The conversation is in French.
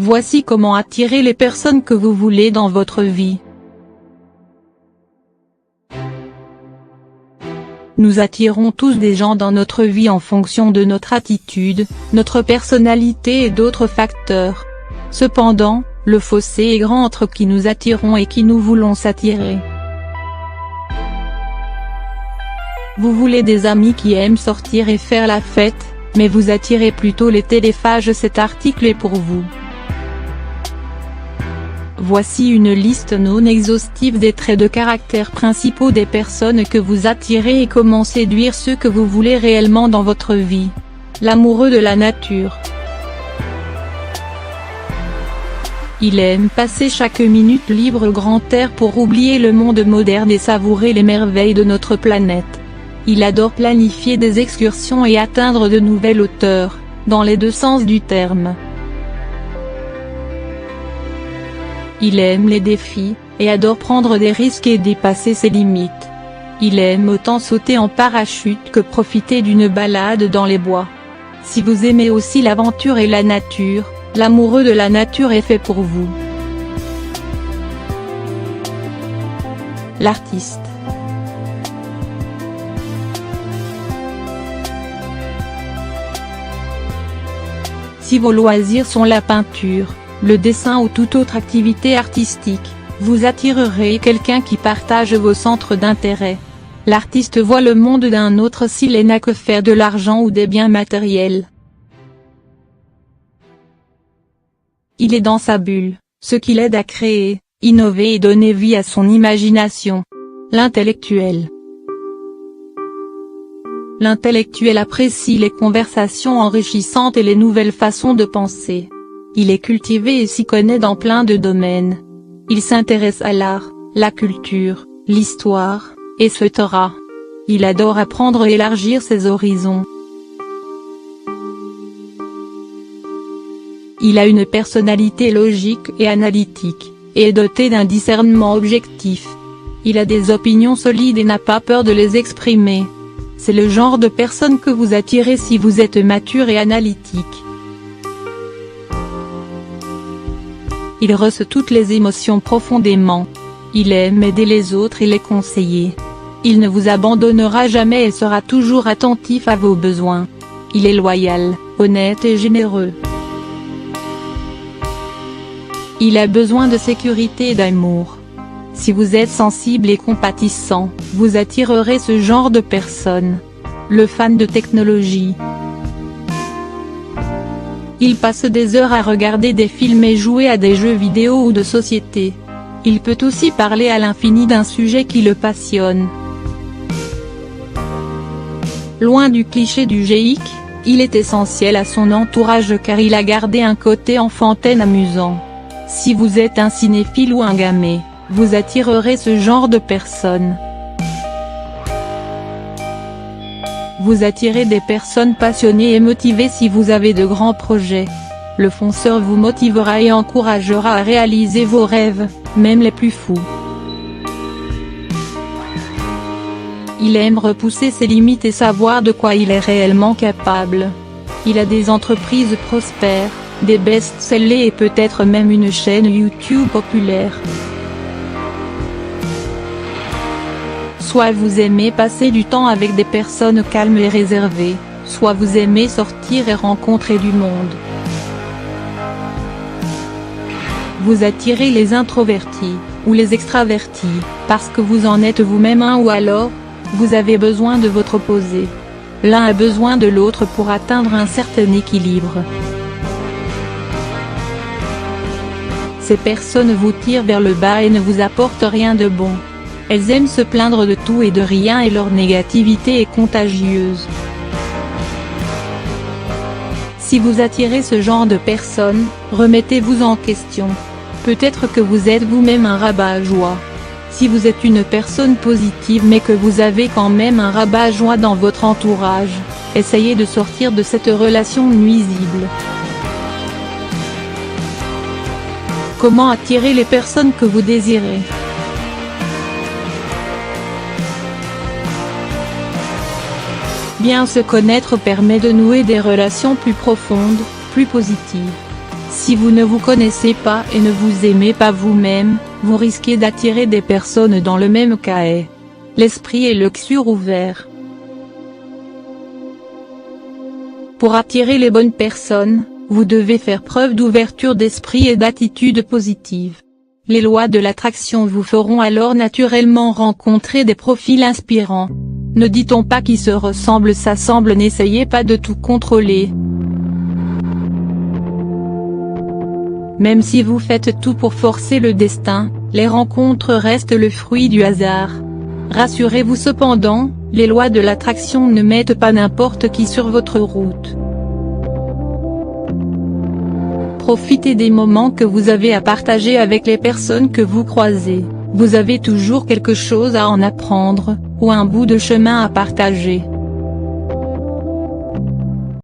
Voici comment attirer les personnes que vous voulez dans votre vie. Nous attirons tous des gens dans notre vie en fonction de notre attitude, notre personnalité et d'autres facteurs. Cependant, le fossé est grand entre qui nous attirons et qui nous voulons s'attirer. Vous voulez des amis qui aiment sortir et faire la fête, mais vous attirez plutôt les téléphages. Cet article est pour vous. Voici une liste non exhaustive des traits de caractère principaux des personnes que vous attirez et comment séduire ceux que vous voulez réellement dans votre vie. L'amoureux de la nature. Il aime passer chaque minute libre au grand air pour oublier le monde moderne et savourer les merveilles de notre planète. Il adore planifier des excursions et atteindre de nouvelles hauteurs, dans les deux sens du terme. Il aime les défis, et adore prendre des risques et dépasser ses limites. Il aime autant sauter en parachute que profiter d'une balade dans les bois. Si vous aimez aussi l'aventure et la nature, l'amoureux de la nature est fait pour vous. L'artiste. Si vos loisirs sont la peinture, le dessin ou toute autre activité artistique, vous attirerez quelqu'un qui partage vos centres d'intérêt. L'artiste voit le monde d'un autre s'il n'a que faire de l'argent ou des biens matériels. Il est dans sa bulle, ce qui l'aide à créer, innover et donner vie à son imagination. L'intellectuel. L'intellectuel apprécie les conversations enrichissantes et les nouvelles façons de penser. Il est cultivé et s'y connaît dans plein de domaines. Il s'intéresse à l'art, la culture, l'histoire, etc. Il adore apprendre et élargir ses horizons. Il a une personnalité logique et analytique, et est doté d'un discernement objectif. Il a des opinions solides et n'a pas peur de les exprimer. C'est le genre de personne que vous attirez si vous êtes mature et analytique. Il ressent toutes les émotions profondément. Il aime aider les autres et les conseiller. Il ne vous abandonnera jamais et sera toujours attentif à vos besoins. Il est loyal, honnête et généreux. Il a besoin de sécurité et d'amour. Si vous êtes sensible et compatissant, vous attirerez ce genre de personne. Le fan de technologie. Il passe des heures à regarder des films et jouer à des jeux vidéo ou de société. Il peut aussi parler à l'infini d'un sujet qui le passionne. Loin du cliché du geek, il est essentiel à son entourage car il a gardé un côté enfantin amusant. Si vous êtes un cinéphile ou un gamé, vous attirerez ce genre de personnes. Vous attirez des personnes passionnées et motivées si vous avez de grands projets. Le fonceur vous motivera et encouragera à réaliser vos rêves, même les plus fous. Il aime repousser ses limites et savoir de quoi il est réellement capable. Il a des entreprises prospères, des best-sellers et peut-être même une chaîne YouTube populaire. Soit vous aimez passer du temps avec des personnes calmes et réservées, soit vous aimez sortir et rencontrer du monde. Vous attirez les introvertis, ou les extravertis, parce que vous en êtes vous-même un ou alors, vous avez besoin de votre opposé. L'un a besoin de l'autre pour atteindre un certain équilibre. Ces personnes vous tirent vers le bas et ne vous apportent rien de bon. Elles aiment se plaindre de tout et de rien et leur négativité est contagieuse. Si vous attirez ce genre de personnes, remettez-vous en question. Peut-être que vous êtes vous-même un rabat-joie. Si vous êtes une personne positive mais que vous avez quand même un rabat-joie dans votre entourage, essayez de sortir de cette relation nuisible. Comment attirer les personnes que vous désirez? Bien se connaître permet de nouer des relations plus profondes, plus positives. Si vous ne vous connaissez pas et ne vous aimez pas vous-même, vous risquez d'attirer des personnes dans le même cas. L'esprit et le cœur ouverts. Pour attirer les bonnes personnes, vous devez faire preuve d'ouverture d'esprit et d'attitude positive. Les lois de l'attraction vous feront alors naturellement rencontrer des profils inspirants. Ne dit-on pas qui se ressemble s'assemble, n'essayez pas de tout contrôler. Même si vous faites tout pour forcer le destin, les rencontres restent le fruit du hasard. Rassurez-vous cependant, les lois de l'attraction ne mettent pas n'importe qui sur votre route. Profitez des moments que vous avez à partager avec les personnes que vous croisez, vous avez toujours quelque chose à en apprendre, ou un bout de chemin à partager.